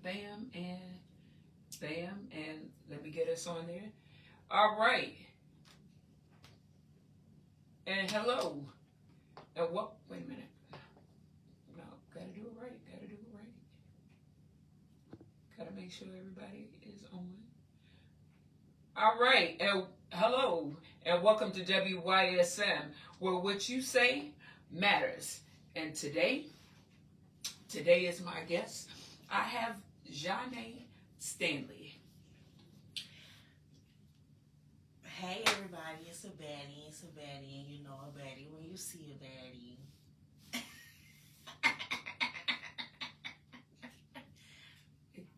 bam, and bam, and let me get us on there. All right. And hello. And what? Wait a minute. No, gotta do it right. Gotta do it right. Gotta make sure everybody is on. All right. And hello. And welcome to W.Y.S.M, where what you say matters. And today is my guest. I have Zhane Stanley. Hey everybody, it's a baddie, and you know a baddie when you see a baddie.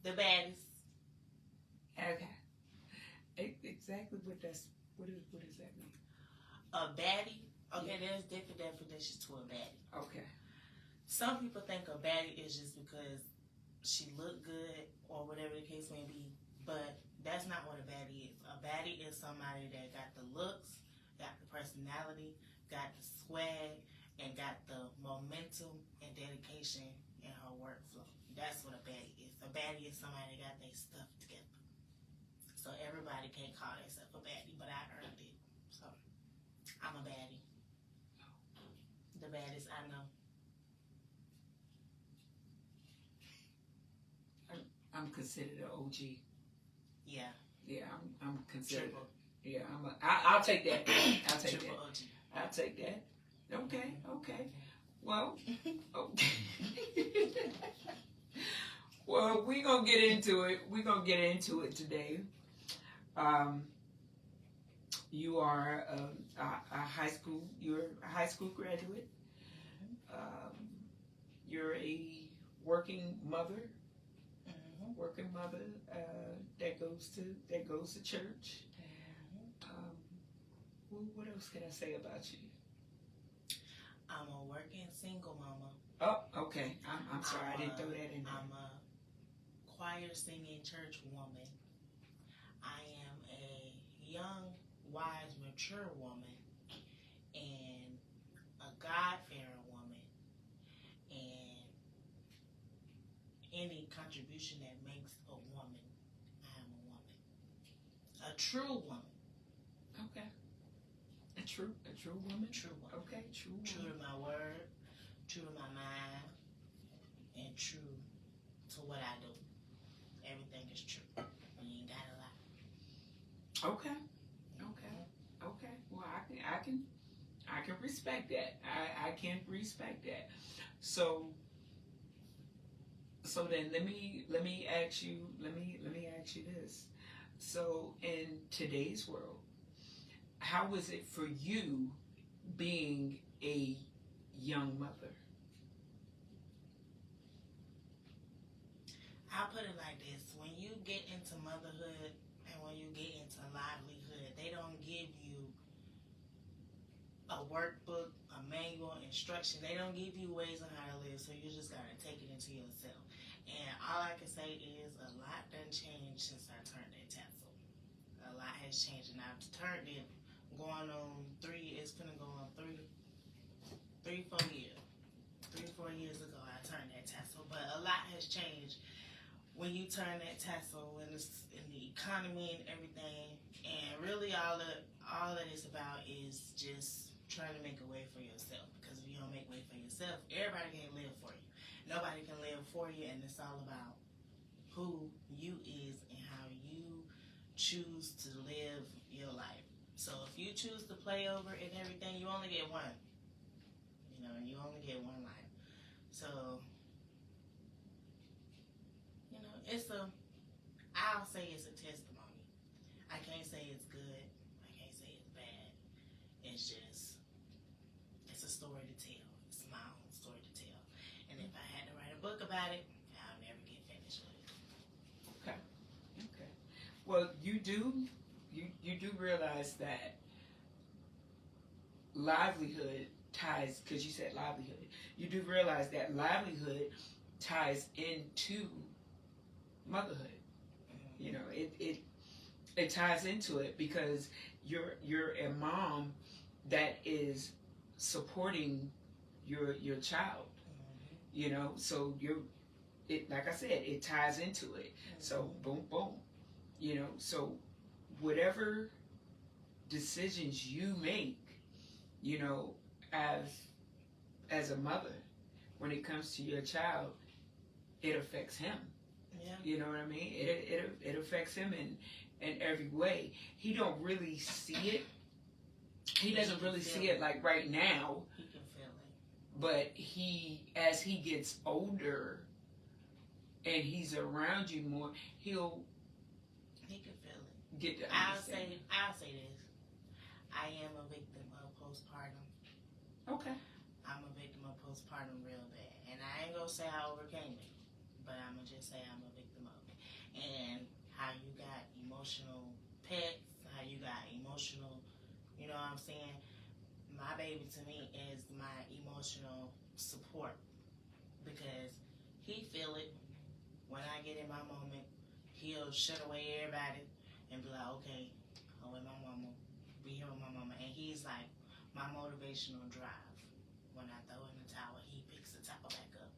The baddest. Okay. Exactly what does that mean? A baddie? Okay, there's different definitions to a baddie. Okay. Some people think a baddie is just because she look good or whatever the case may be, but that's not what a baddie is. A baddie is somebody that got the looks, got the personality, got the swag, and got the momentum and dedication in her workflow. That's what a baddie is. A baddie is somebody that got their stuff together. So everybody can't call themselves a baddie, but I earned it. So I'm a baddie. The baddest I know. I'm considered an OG. Yeah. Yeah, I'm considered. Triple. Yeah, I'll take that. I'll take Triple that. OG. I'll take that. Okay, okay. Well, okay. Well, we're gonna get into it. We're gonna get into it today. You are a high school. You're a high school graduate. You're a working mother. Working mother that goes to church. What else can I say about you? I'm a working single mama. Oh, okay. I'm sorry, I didn't throw that in there. I'm a choir singing church woman. I am a young, wise, mature woman, and a God-fearing woman, and any contribution that makes a woman, I am a woman. A true woman. Okay. A true woman? True woman. Okay, true woman. True to my word, true to my mind, and true to what I do. Everything is true. You ain't gotta lie. Okay. Well, I can respect that. I can respect that. So then let me ask you this. So in today's world, how is it for you being a young mother? I'll put it like this. When you get into motherhood and when you get into livelihood, they don't give you a workbook, a manual, instruction. They don't give you ways on how to live, so you just gotta take it into yourself. And all I can say is a lot done changed since I turned that tassel. A lot has changed, and I've turned it going on 4 years ago, I turned that tassel. But a lot has changed when you turn that tassel in the economy and everything. And really all that it's about is just trying to make a way for yourself. Because if you don't make a way for yourself, everybody can't live for you. Nobody can live for you, and it's all about who you is and how you choose to live your life. So if you choose to play over and everything, you only get one. You only get one life. So, I'll say it's a testimony. I can't say it's good. I can't say it's bad. It's a story to tell. It's my own story to tell. And if I had to write a book about it, I'll never get finished with it. Okay. Well, you do realize that livelihood ties, because you said livelihood, you do realize that livelihood ties into motherhood. It ties into it because you're a mom that is supporting your child. So it, like I said, it ties into it. So boom, boom. So whatever decisions you make, as a mother, when it comes to your child, it affects him. Yeah. You know what I mean? It affects him in every way. He don't really see it. He doesn't really see it like right now. He can feel it. But as he gets older and he's around you more, he can feel it. Get to understand. I'll say this. I am a victim of postpartum. Okay. I'm a victim of postpartum real bad. And I ain't gonna say I overcame it, but I'm gonna just say I'm a victim of it. And how you got emotional pets, how you got emotional, you know what I'm saying? My baby to me is my emotional support because he feel it when I get in my moment. He'll shut away everybody and be like, okay, I'm with my mama, be here with my mama. And he's like my motivational drive. When I throw in the towel, he picks the towel back up.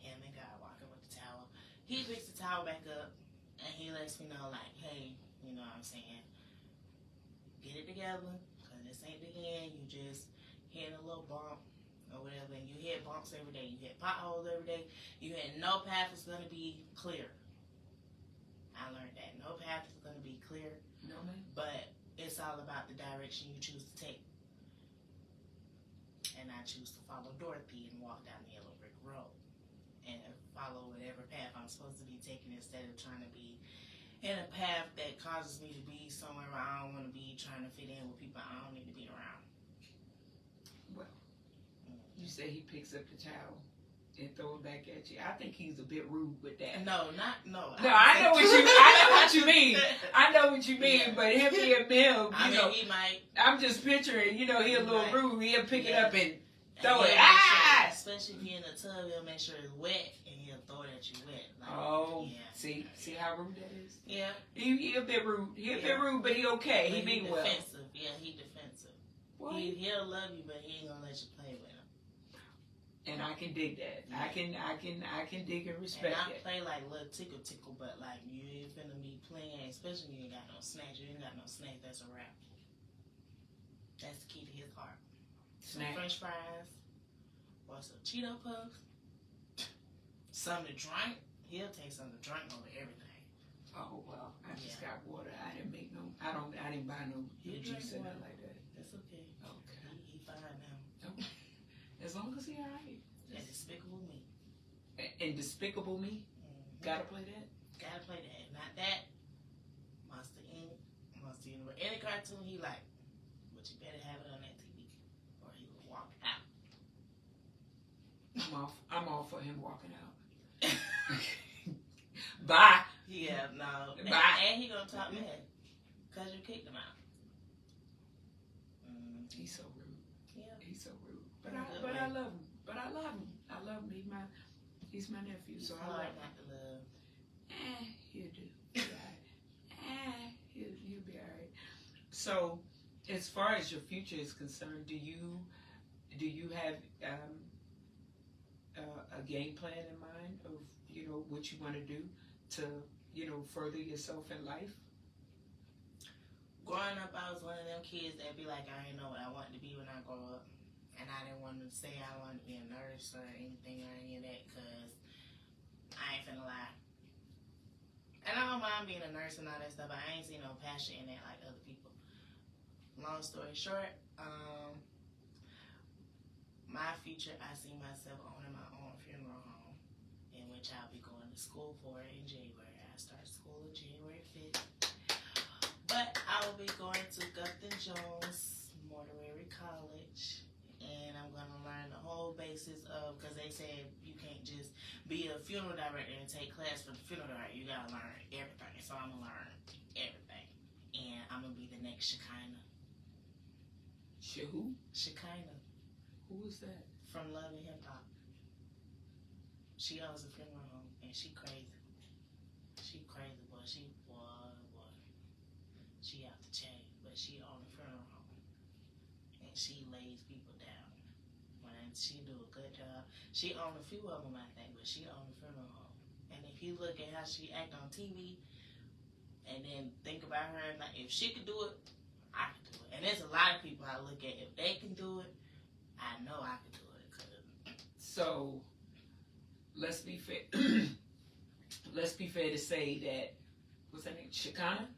Him and God walking with the towel. He picks the towel back up and he lets me know like, hey, you know what I'm saying, get it together, because this ain't the end. You just hit a little bump or whatever, and you hit bumps every day. You hit potholes every day. You hit no path is going to be clear. I learned that. No path is going to be clear. No, man. But it's all about the direction you choose to take. And I choose to follow Dorothy and walk down the yellow brick road and follow whatever path I'm supposed to be taking instead of trying to be in a path that causes me to be somewhere where I don't want to be, trying to fit in with people I don't need to be around. Well, you say he picks up the towel and throw it back at you. I think he's a bit rude with that. No. No, I know what you mean. I know what you mean, Yeah. but him being him, he might. I'm just picturing, he a little Right. rude. He'll pick it Yeah. up and throw And it. he'll make Ah! sure, especially if you're in the tub, he'll make sure it's wet and he'll throw it at you wet. Like, Oh, yeah. see how rude that is? Yeah. He a bit rude. He a bit Yeah. rude, but he okay. But He mean well. defensive. Yeah, he defensive. Well, He'll love you, but he ain't gonna let you play with him. and I can dig that. Yeah. I can dig and And respect I that. play like little tickle, but like you ain't finna be playing, especially when you ain't got no snacks. You ain't got no snacks, that's a wrap. That's the key to his heart. Some Snack. French fries or some Cheeto puffs. Something to drink. He'll take something to drink over everything. Oh well, I just Yeah. got water. I didn't make no. I didn't buy no He juice or drink nothing water. like that. That's okay. Okay. He fine now. Okay. As long as he alright. That's Despicable Me. And Despicable Me. Mm-hmm. Gotta play that. Gotta play that. If not that, Monster Inc. Monster University. Any cartoon he like, but you better have it on that TV, or he will walk out. I'm all for him walking out. Bye. Yeah, no. Bye. And he gonna talk mad because you kicked him out. He's so rude. Yeah. He's so rude. But In a I good love him. I love him. He's my nephew. He's So I hard love him. not to love. He'll do. He'll be alright. So, as far as your future is concerned, do you have a game plan in mind of what you want to do to further yourself in life? Growing up, I was one of them kids that be like, I didn't know what I wanted to be when I grow up. And I didn't want to say I wanted to be a nurse or anything or any of that because I ain't finna lie. And I don't mind being a nurse and all that stuff, but I ain't seen no passion in that like other people. Long story short, my future, I see myself owning my own funeral home, in which I'll be going to school for in January. I start school on January 5th. But I will be going to Gupton Jones Mortuary College, and I'm going to learn the whole basis of, because they said you can't just be a funeral director and take class for the funeral director. You got to learn everything. So I'm going to learn everything. And I'm going to be the next Shekinah. Who? Shekinah. Who is that? From Love and Hip Hop. She owns a funeral home, and she crazy. She crazy, boy. She out the chain, but she own a funeral home, and she lays people down. When she do a good job, she own a few of them, I think, but she own a funeral home. And if you look at how she act on TV, and then think about her, like, if she could do it, I could do it. And there's a lot of people I look at, if they can do it, I know I could do it. So let's be fair. Let's be fair to say that, what's that name? Shekinah?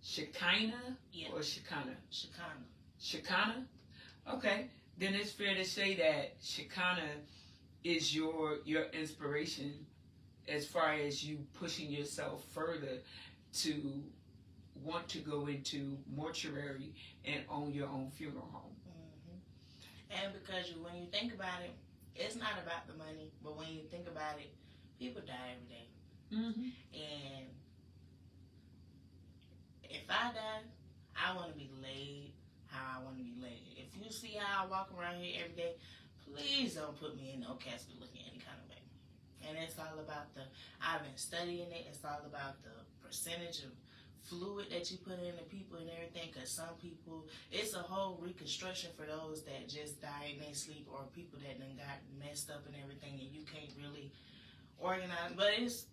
Shekinah? Yeah. Or Shekinah? Shekinah. Shekinah? Okay. Then it's fair to say that Shekinah is your inspiration as far as you pushing yourself further to want to go into mortuary and own your own funeral home. Mm-hmm. And because when you think about it, it's not about the money, but when you think about it, people die every day. Mm-hmm. And if I die, I want to be laid how I want to be laid. If you see how I walk around here every day, please don't put me in no casket looking any kind of way. And it's all about I've been studying it, it's all about the percentage of fluid that you put in the people and everything, because some people, it's a whole reconstruction for those that just die in their sleep, or people that done got messed up and everything, and you can't really organize, but it's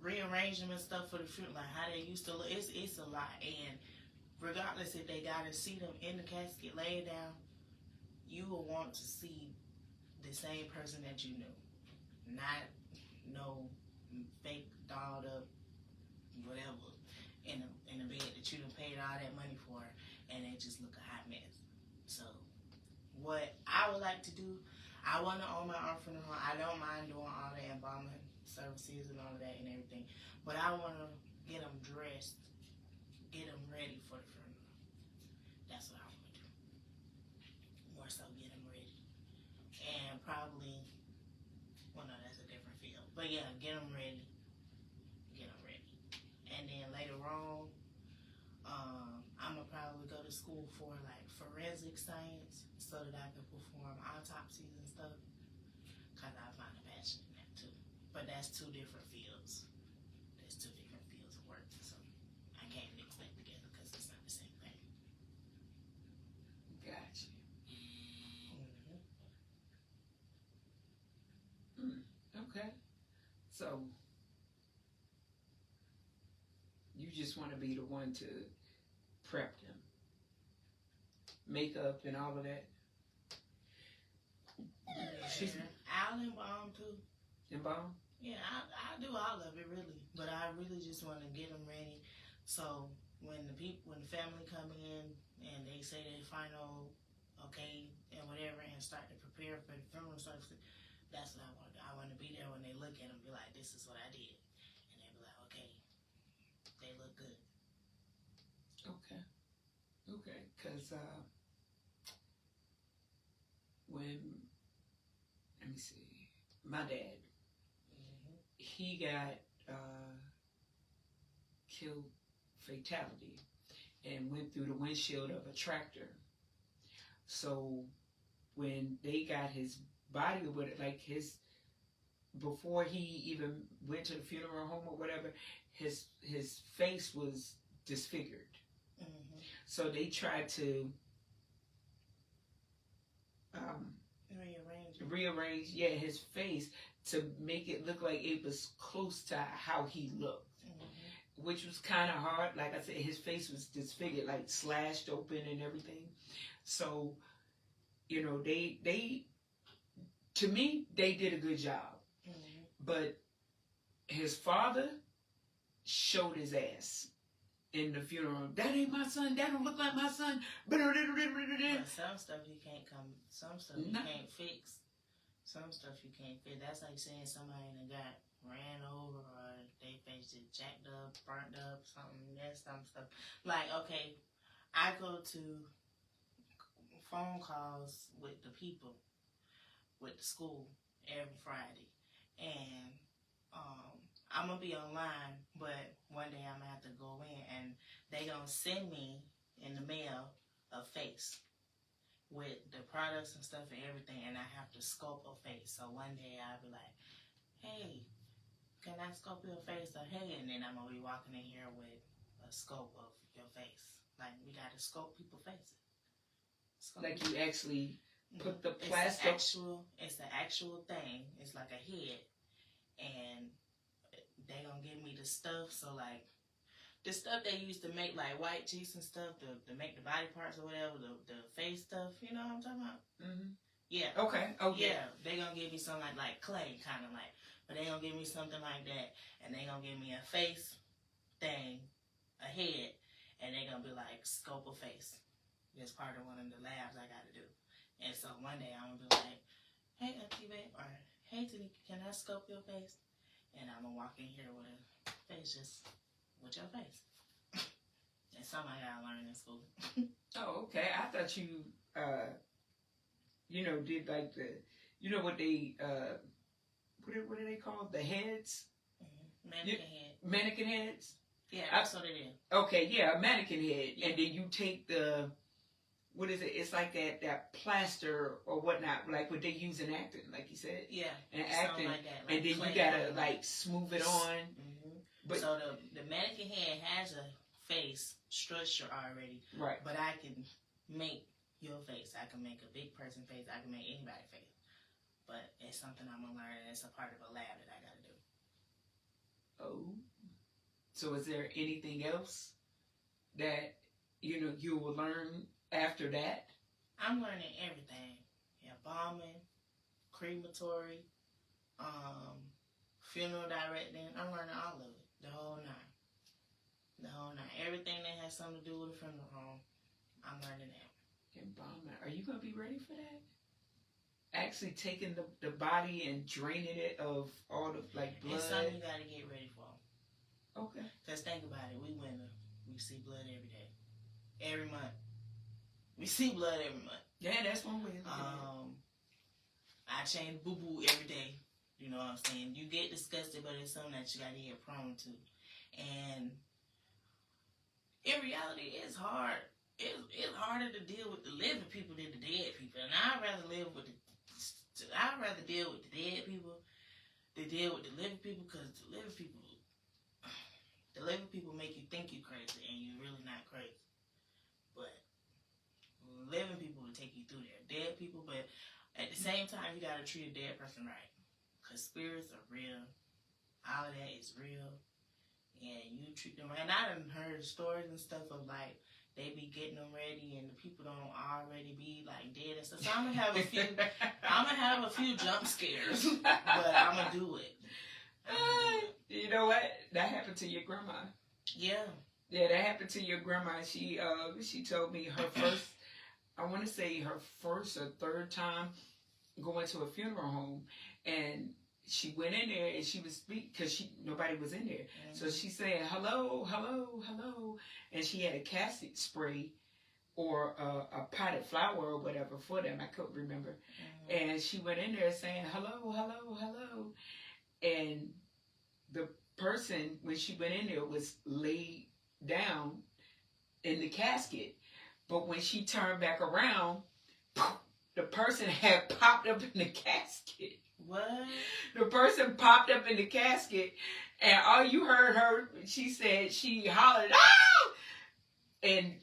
rearranging and stuff for the funeral, like how they used to look. It's a lot, and regardless if they gotta see them in the casket laid down, you will want to see the same person that you knew, not no fake dolled up whatever in a bed that you done paid all that money for, and they just look a hot mess. So what I would like to do, I want to own my own funeral home. I don't mind doing all the embalming services and all of that and everything, but I want to get them dressed, get them ready for the funeral. That's what I want to do. More so get them ready. And probably, well, no, that's a different field. But yeah, get them ready. Get them ready. And then later on, I'm going to probably go to school for like forensic science so that I can perform autopsies and stuff. Because I find a passion in that too. But that's two different fields. There's two different fields of work. So I can't mix that together because it's not the same thing. Gotcha. Okay. So you just want to be the one to prep them, makeup and all of that. I'll embalm too. Embalm? Yeah, I do all of it really, but I really just want to get them ready. So when the family come in and they say their final okay and whatever, and start to prepare for the funeral service, that's what I want to do. I want to be there when they look at them, be like, "This is what I did," and they be like, "Okay, they look good." Okay. Okay. Because when, let me see, my dad, he got killed fatality and went through the windshield of a tractor. So when they got his body or whatever, like before he even went to the funeral home or whatever, his face was disfigured. Mm-hmm. So they tried to rearrange his face to make it look like it was close to how he looked, which was kind of hard. Like I said, his face was disfigured, like slashed open and everything. So, you know, they to me, they did a good job. Mm-hmm. But his father showed his ass in the funeral. That ain't my son. That don't look like my son. But some stuff you can't some stuff you can't fix. Some stuff you can't fix. That's like saying somebody that got ran over or they face it jacked up, burnt up, something. That's some stuff. Like, okay, I go to phone calls with the people, with the school every Friday. And I'm going to be online, but one day I'm going to have to go in and they going to send me in the mail a face with the products and stuff and everything, and I have to sculpt a face. So one day I'll be like, "Hey, can I sculpt your face?" Or, "Hey," and then I'm going to be walking in here with a sculpt of your face. Like, we got to sculpt people's faces. Like you actually put the plastic. It's the actual thing. It's like a head, and they gonna give me the stuff. So like the stuff they used to make like white cheese and stuff to make the body parts or whatever, the face stuff. You know what I'm talking about? Mm-hmm. Yeah. Okay. Oh yeah. They gonna give me something like clay, kind of like, but they gonna give me something like that, and they gonna give me a face thing, a head, and they gonna be like scope a face. That's part of one of the labs I gotta do. And so one day I'm gonna be like, hey, Auntie Babe, or hey, Tanika, can I scope your face? And I'm gonna walk in here with a face just with your face. That's something I gotta learn in school. Oh, okay. I thought you, did like what they, what are they called? The heads? Mm-hmm. Mannequin head. Mannequin heads? Yeah, that's what it is. Okay, yeah, a mannequin head. Yeah. And then you take the, what is it? It's like that plaster or whatnot, like what they use in acting, like you said. Yeah. And acting. Like that, like and then you gotta like smooth it on. Mm-hmm. But so the mannequin head has a face structure already. Right. But I can make your face. I can make a big person face. I can make anybody's face. But it's something I'm gonna learn, and it's a part of a lab that I gotta do. Oh. So is there anything else that you will learn after that? I'm learning everything. Embalming, crematory, funeral directing. I'm learning all of it. The whole nine. The whole nine. Everything that has something to do with a funeral home, I'm learning that. Embalming. Are you gonna be ready for that? Actually taking the body and draining it of all the like blood. It's something you gotta get ready for. Okay. Cause think about it, we see blood every day, every month. We see blood every month. Yeah, that's one way. I change boo boo every day. You know what I'm saying? You get disgusted, but it's something that you gotta get prone to. And in reality, it's hard. It's harder to deal with the living people than the dead people. And I'd rather deal with the dead people than deal with the living people, because the living people make you think you're crazy and you're really not crazy. But living people will take you through there. Dead people, but at the same time, you gotta treat a dead person right, because spirits are real. All of that is real, and you treat them right. And I done heard stories and stuff of like they be getting them ready, and the people don't already be like dead and stuff. So I'm gonna have a few jump scares, but I'm gonna do it. You know what? That happened to your grandma. Yeah. Yeah, that happened to your grandma. She told me her first, I want to say her first or third time going to a funeral home, and she went in there and she was speaking because nobody was in there. Mm-hmm. So she said, hello, hello, hello. And she had a casket spray or a potted flower or whatever for them. I couldn't remember. Mm-hmm. And she went in there saying, hello, hello, hello. And the person, when she went in there, was laid down in the casket. But when she turned back around, the person had popped up in the casket. What? The person popped up in the casket, and all you heard her, she said, she hollered, ah! And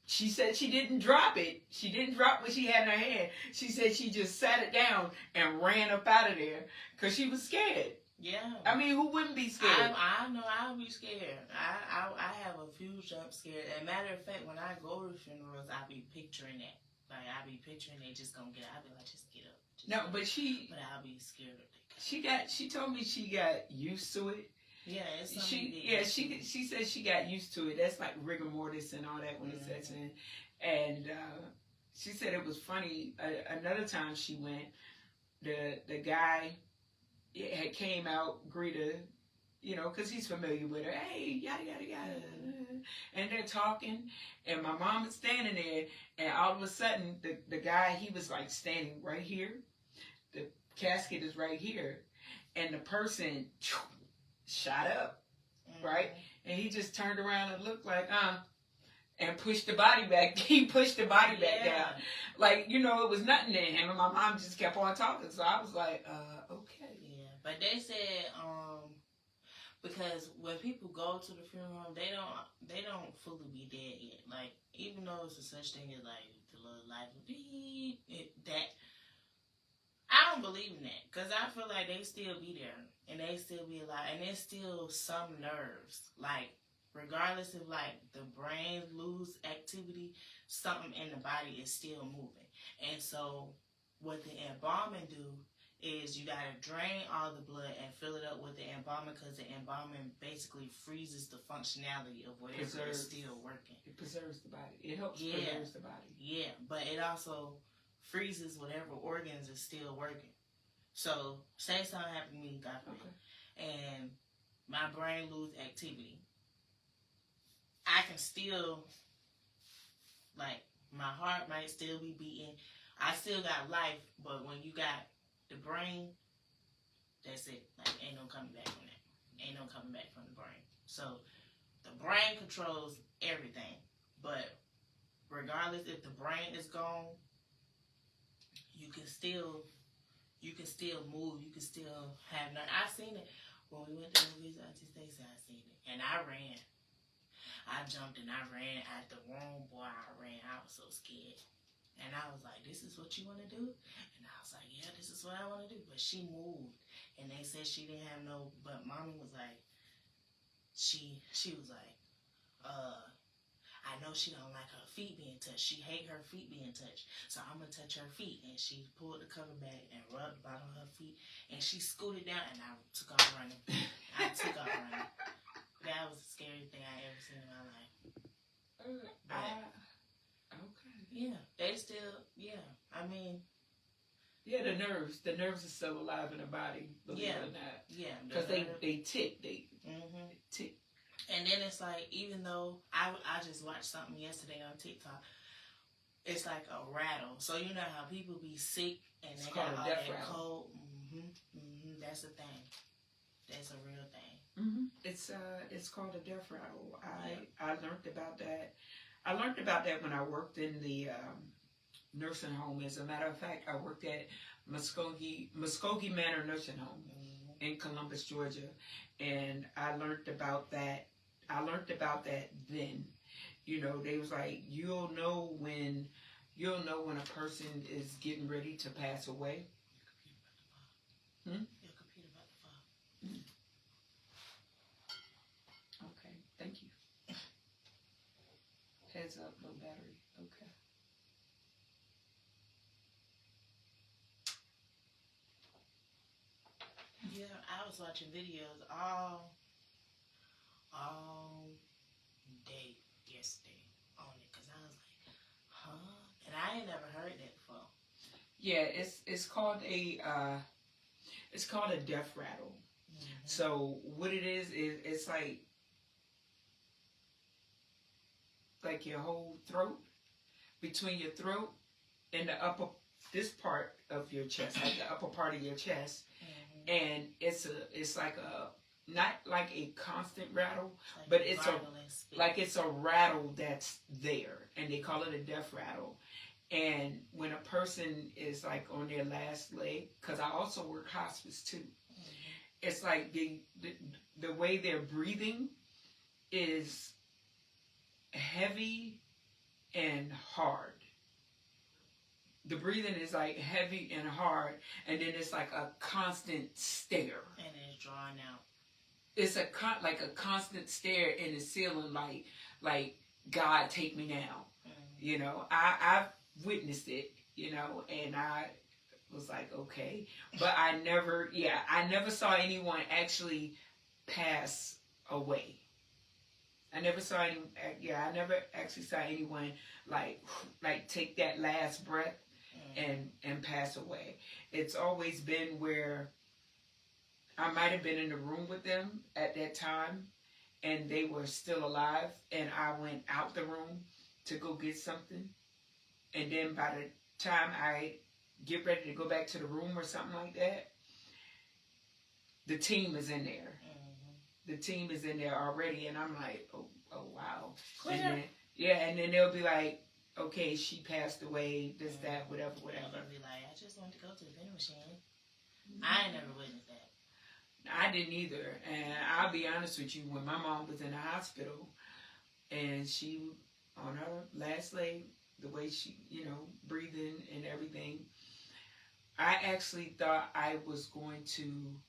she said she didn't drop it. She didn't drop what she had in her hand. She said she just sat it down and ran up out of there because she was scared. Yeah. I mean, who wouldn't be scared? I know I'll be scared. I have a few jump scares. As a matter of fact, when I go to funerals, I be picturing that. Like, I be picturing they just gonna get up. I be like, just get up. No, but I'll be scared of that. She told me she got used to it. Yeah, it's something. She said she got used to it. That's like rigor mortis and all that when it sets in. And she said it was funny. Another time she went, the guy had came out, greeted, because he's familiar with her. Hey, yada yada yada. And they're talking, and my mom is standing there, and all of a sudden, the guy, he was like standing right here. The casket is right here, and the person shot up, right? And he just turned around and looked like, and pushed the body back. He pushed the body back down. Like, it was nothing to him, and my mom just kept on talking. So I was like, okay. Yeah, but they said, because when people go to the funeral, they don't fully be dead yet. Like, even though it's a such thing as like the little life, that I don't believe in that because I feel like they still be there and they still be alive and there's still some nerves. Like, regardless if like the brain lose activity, something in the body is still moving. And so, what the embalming do is you gotta drain all the blood and fill it up with the embalming because the embalming basically freezes the functionality of whatever is still working. It preserves the body. It helps preserve the body. Yeah, but it also freezes whatever organs is still working. So, say something happened to me, God forbid, and my brain lose activity. I can still, like, my heart might still be beating. I still got life, but when you got the brain, that's it. Like, ain't no coming back from that. Ain't no coming back from the brain. So, the brain controls everything. But regardless if the brain is gone, you can still move. You can still have nothing. I seen it when we went to the movies. Auntie Stacey, I seen it, and I ran. I jumped and I ran at the room. Boy, I ran. I was so scared, and I was like, "This is what you want to do?" And I was like, "Yeah, this is what I want to do." But she moved, and they said she didn't have no. But mommy was like, she was like, I know she don't like her feet being touched. She hate her feet being touched. So I'm going to touch her feet. And she pulled the cover back and rubbed the bottom of her feet. And she scooted down and I took off running. That was the scariest thing I ever seen in my life. Okay. Yeah. They still, yeah. I mean. Yeah, the nerves. The nerves are still alive in the body. Believe it or not. Yeah. Because they tick. They tick. And then it's like, even though I just watched something yesterday on TikTok, it's like a rattle. So you know how people be sick and it's they got all that rattle. Cold. That's a thing. That's a real thing. It's called a death rattle. I learned about that. I learned about that when I worked in the nursing home. As a matter of fact, I worked at Muskogee Manor Nursing Home in Columbus, Georgia, and I learned about that. Then. You know, they was like, you'll know when a person is getting ready to pass away. Your computer about to fall. Okay, thank you. Heads up, low battery. Okay. Yeah, I was watching videos all day yesterday on it because I was like, huh? And I ain't never heard that before. Yeah, it's called a death rattle. So what it is it's like your whole throat, between your throat and the upper, this part of your chest, like the upper part of your chest, and it's like a, not like a constant rattle, like, but it's a rattle that's there, and they call it a death rattle. And when a person is like on their last leg, because I also work hospice too, it's like the way they're breathing is heavy and hard. The breathing is like heavy and hard, and then it's like a constant stare. And it's drawn out. It's like a constant stare in the ceiling, like God take me now. You know, I've witnessed it, you know, and I was like, okay, but I never saw anyone actually pass away. I never actually saw anyone like take that last breath and pass away. It's always been where I might have been in the room with them at that time and they were still alive, and I went out the room to go get something, and then by the time I get ready to go back to the room or something like that, the team is in there. The team is in there already, and I'm like, oh wow. And then they'll be like, okay, she passed away, this, that, whatever. I'll be like, I just wanted to go to the vending machine. I ain't never witnessed that. I didn't either, and I'll be honest with you, when my mom was in the hospital, and she, on her last leg, the way she, you know, breathing and everything, I actually thought I was going to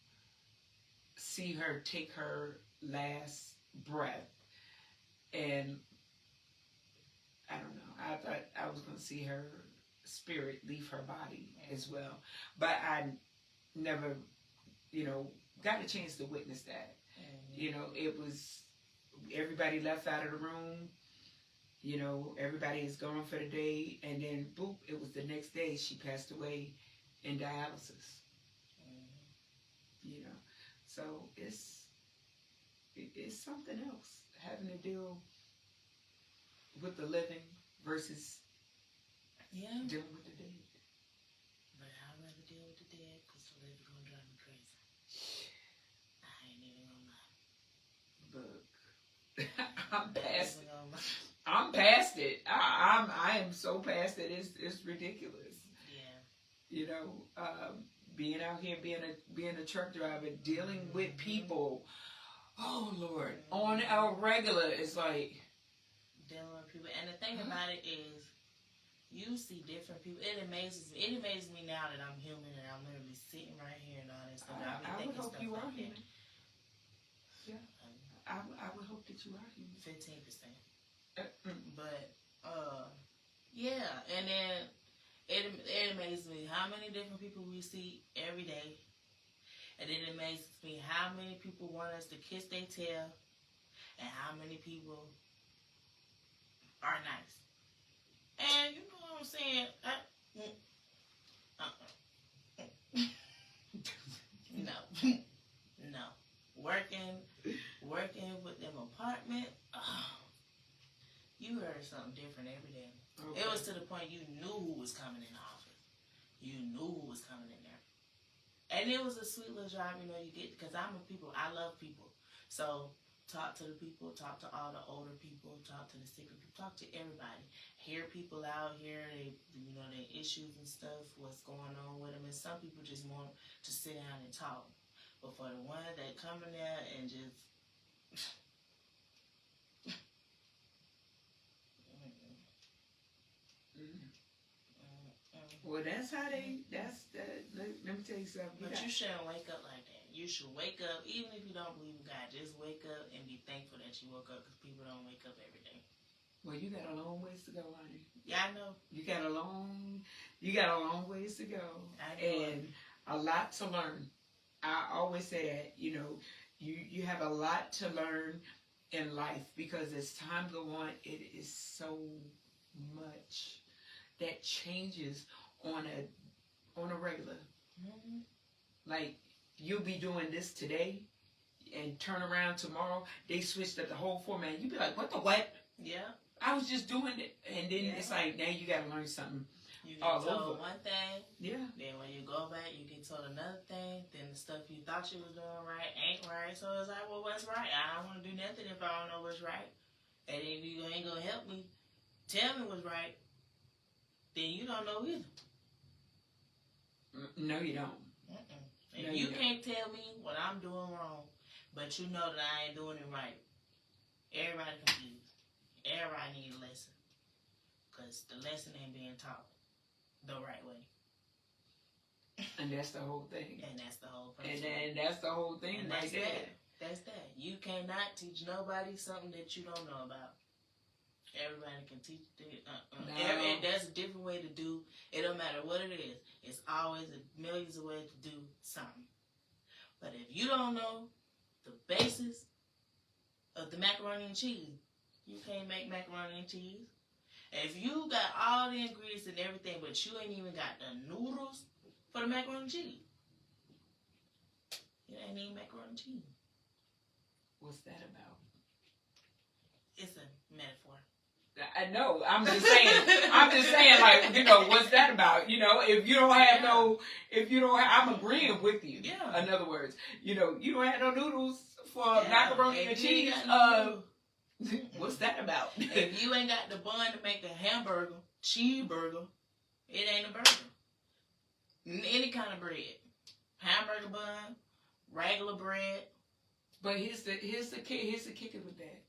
see her take her last breath, and I don't know. I thought I was going to see her spirit leave her body as well, but I never, got a chance to witness that. It was everybody left out of the room. Everybody is gone for the day, and then boop, it was the next day she passed away in dialysis. So it's something else having to deal with the living versus dealing with the dead. But I'd rather deal with the dead because the living gonna drive me crazy. I ain't even gonna lie. Look, I'm past it. I am so past it. It's ridiculous. Yeah. Being out here, being a truck driver, dealing with people. Oh Lord, on our regular, it's like dealing with people. And the thing about it is, you see different people. It amazes me now that I'm human and I'm literally sitting right here and all that stuff. I would hope you are human. Yeah. I would hope that you are human. 15%. But yeah, and then it amazes me how many different people we see every day, and it amazes me how many people want us to kiss their tail, and how many people are nice. And you know what I'm saying? No. Working with them apartment. Oh, you heard something different every day. Okay. It was to the point you knew who was coming in the office. You knew who was coming in there. And it was a sweet little job, you get, because I love people. So talk to the people, talk to all the older people, talk to the sick people, talk to everybody. Hear people out here, their issues and stuff, what's going on with them. And some people just want to sit down and talk. But for the one that come in there and just... Well, that's how let me tell you something. But you shouldn't wake up like that. You should wake up, even if you don't believe in God, just wake up and be thankful that you woke up, because people don't wake up every day. Well, you got a long ways to go, honey. Yeah, I know. You got a long ways to go. And a lot to learn. I always say that, you have a lot to learn in life, because as time goes on, it is so much that changes on a regular. Mm-hmm. Like, you'll be doing this today and turn around tomorrow, they switched up the whole format. You'd be like, what the what? Yeah. I was just doing it. And then it's like, now you got to learn something. You get told one thing. Yeah. Then when you go back, you get told another thing. Then the stuff you thought you was doing right ain't right. So it's like, well, what's right? I don't want to do nothing if I don't know what's right. And if you ain't going to help me, tell me what's right, then you don't know either. No, you don't. If you can't tell me what I'm doing wrong, but you know that I ain't doing it right, everybody confused. Everybody need a lesson. Because the lesson ain't being taught the right way. And that's the whole thing. And that's the whole principle. And that's the whole thing. And that's that. That's that. You cannot teach nobody something that you don't know about. Everybody can teach it. And that's a different way to do. It don't matter what it is. It's always millions of ways to do something. But if you don't know the basis of the macaroni and cheese, you can't make macaroni and cheese. If you got all the ingredients and everything, but you ain't even got the noodles for the macaroni and cheese, it ain't even macaroni and cheese. What's that about? It's a metaphor. I know. I'm just saying, like, what's that about? If you don't have I'm agreeing with you. Yeah. In other words, you don't have no noodles for macaroni and cheese. What's that about? If you ain't got the bun to make a hamburger, cheeseburger, it ain't a burger. Any kind of bread. Hamburger bun, regular bread. But here's the kicker with that.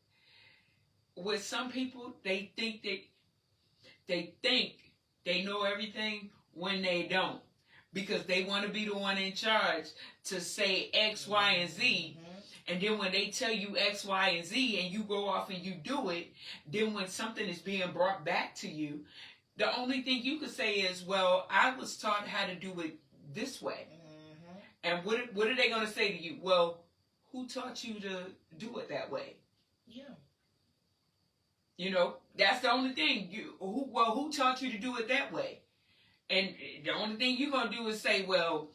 With some people, they think they know everything when they don't. because they want to be the one in charge to say X, Y, and Z. And then when they tell you X, Y, and Z and you go off and you do it, then when something is being brought back to you, the only thing you could say is, well, I was taught how to do it this way. And what are they going to say to you? Well, who taught you to do it that way? Yeah. You know, that's the only thing. Who taught you to do it that way? And the only thing you're going to do is say, well,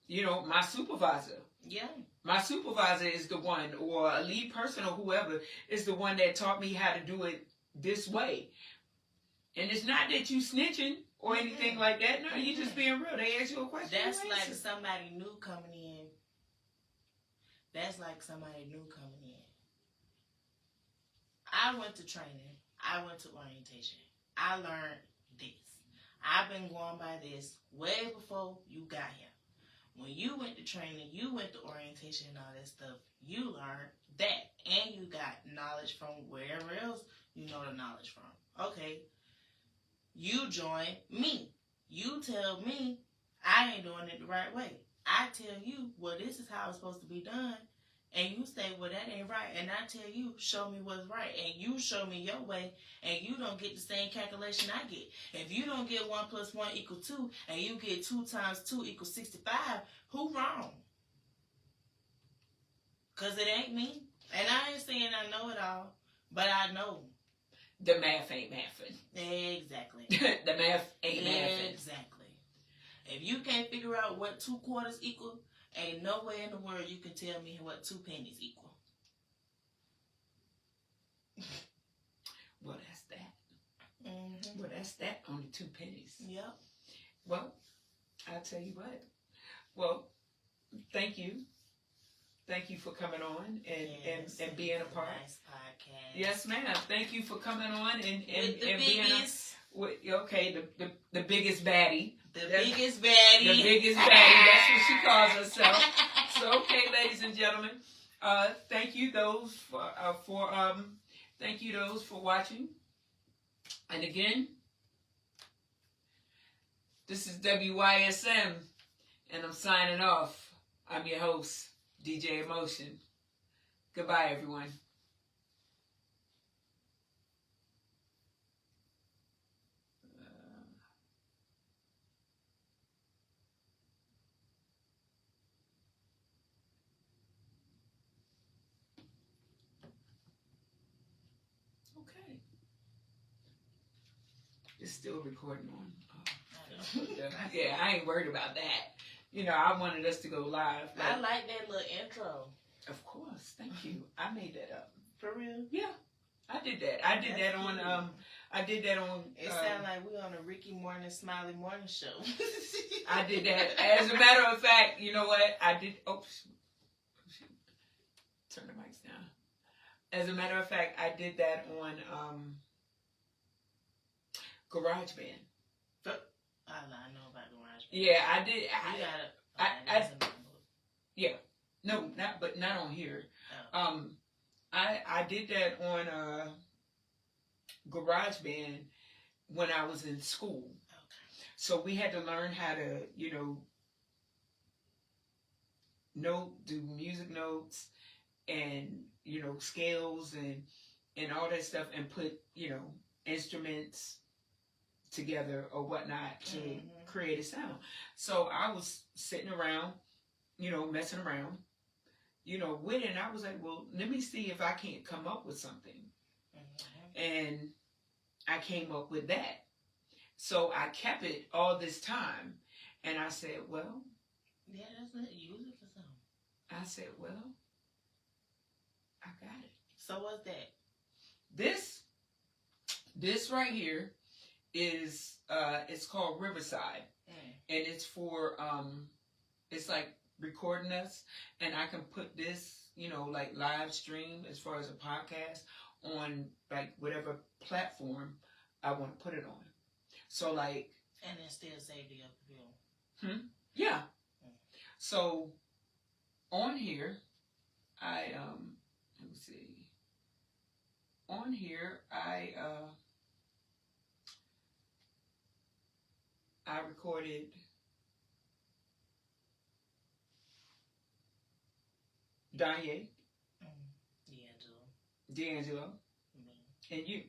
you know, my supervisor. Yeah. My supervisor is the one, or a lead person or whoever is the one that taught me how to do it this way. And it's not that you snitching or anything like that. No, you just being real. They ask you a question. That's like somebody new coming in. That's like somebody new coming in. I went to training. I went to orientation. I learned this. I've been going by this way before you got here. When you went to training, you went to orientation and all that stuff, you learned that. And you got knowledge from wherever else you know the knowledge from. Okay. You join me. You tell me I ain't doing it the right way. I tell you, well, this is how it's supposed to be done. And you say, well, that ain't right. And I tell you, show me what's right. And you show me your way. And you don't get the same calculation I get. If you don't get 1 + 1 = 2, and you get 2 × 2 = 65, who wrong? Because it ain't me. And I ain't saying I know it all, but I know. The math ain't mathing. Exactly. The math ain't mathing. Exactly. If you can't figure out what 2 quarters equal, ain't no way in the world you can tell me what 2 pennies equal. Well, that's that. Well, that's that. Only 2 pennies. Yep. Well, I'll tell you what. Well, thank you. Thank you for coming on and being a part. Nice podcast. Yes, ma'am. Thank you for coming on and with the being biggest. The biggest baddie. The biggest baddie. The biggest baddie. That's what she calls herself. So, okay, ladies and gentlemen, thank you those for watching. And again, this is W.Y.S.M, and I'm signing off. I'm your host, DJ Emotion. Goodbye, everyone. Okay. It's still recording on. Yeah, I ain't worried about that. You know, I wanted us to go live. I like that little intro. Of course, thank you. I made that up. For real? Yeah, I did that. I did that on. It sounds like we're on a Ricky Morning Smiley Morning show. I did that. As a matter of fact, you know what? I did. Oh, shoot. Turn the mics down. As a matter of fact, I did that on GarageBand. I know about GarageBand. Yeah, I did. Yeah. No, not on here. Oh. I did that on GarageBand when I was in school. Okay. So we had to learn how to, do music notes and, scales and all that stuff and put, instruments together or whatnot to create a sound. So I was sitting around, messing around, with it, and I was like, well, let me see if I can't come up with something. And I came up with that. So I kept it all this time, and I said, well, yeah, that's it. Use it for something. I said, well, I got it. So what's that? This right here is it's called Riverside, and it's for it's like recording us, and I can put this like live stream as far as a podcast on like whatever platform I want to put it on. So like, and then still save the other bill. Yeah. So on here, I let me see. On here, I recorded Danye, D'Angelo. and you.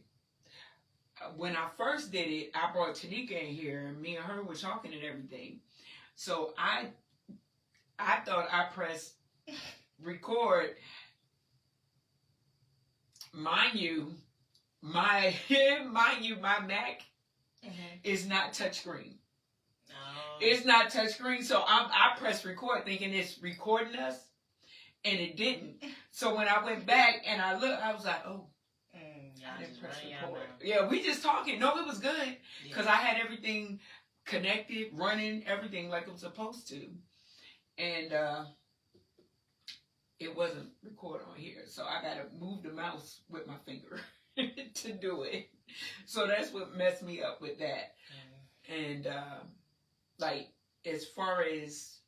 When I first did it, I brought Tanika in here, and me and her were talking and everything. So I thought I pressed record. Mind you, my Mac is not touchscreen. It's not touchscreen, so I pressed record thinking it's recording us, and it didn't. So when I went back and I looked, I was like, oh. I didn't press record. Yeah, we just talking. No, it was good because I had everything connected, running, everything like it was supposed to, and it wasn't recording on here. So I gotta move the mouse with my finger to do it. So that's what messed me up with that. And like as far as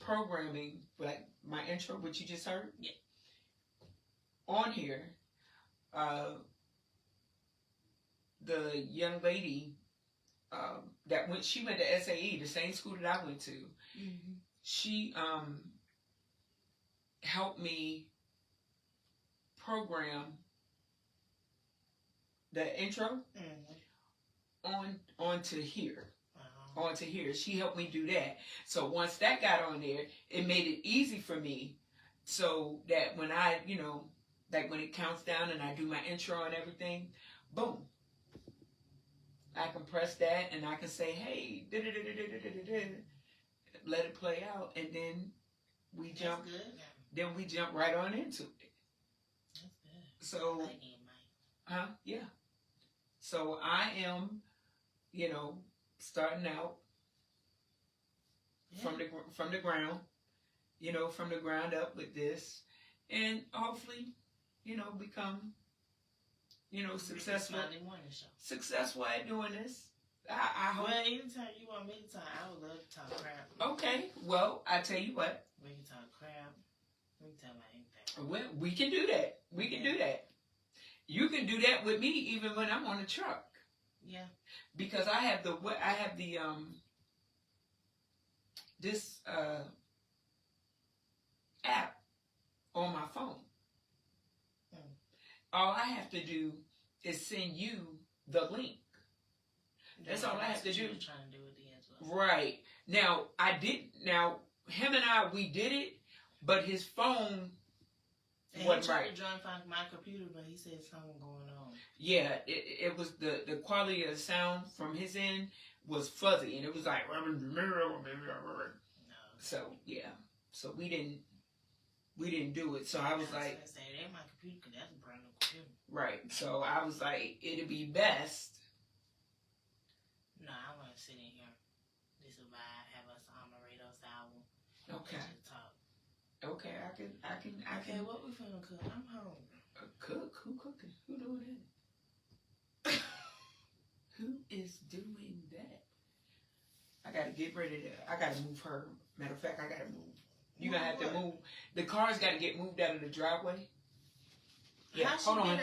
programming, like my intro, what you just heard, on here, the young lady she went to SAE, the same school that I went to. She helped me program the intro onto here. Onto here. She helped me do that. So once that got on there, it made it easy for me so that when I, like when it counts down and I do my intro and everything, boom. I can press that and I can say, hey, let it play out, and then we jump. Then we jump right on into it. That's good. So, yeah. So I am, starting out from the ground, from the ground up with this, and hopefully, become, successful. Successful at doing this. I hope. Well, anytime you want me to talk, I would love to talk crap. Okay. Well, I tell you what. We can talk crap. We can talk about anything. Well, we can do that. We can do that. You can do that with me even when I'm on the truck. Yeah. Because I have the this app on my phone. All I have to do is send you the link. That's all I have to do. Trying to do with D'Angelo. Right. Now, him and I, we did it, but his phone wasn't right. He tried to join my computer, but he said something going on. Yeah, it was the quality of the sound from his end was fuzzy, and it was like, so, yeah. So we didn't do it. So I was like, say, that ain't my computer, because that's a brand new computer. Right. So I was like, it'd be best. No, I want to sit in here. This is why I have us on the radio album. Okay. Talk. Okay, I can. Okay, what we finna cook? I'm hungry. Cook? Who cooking? Who doing that? Who is doing that? I gotta get rid of that. I gotta move her. Matter of fact, I gotta move. You're gonna have to move. The car's gotta get moved out of the driveway. Yeah, hold on.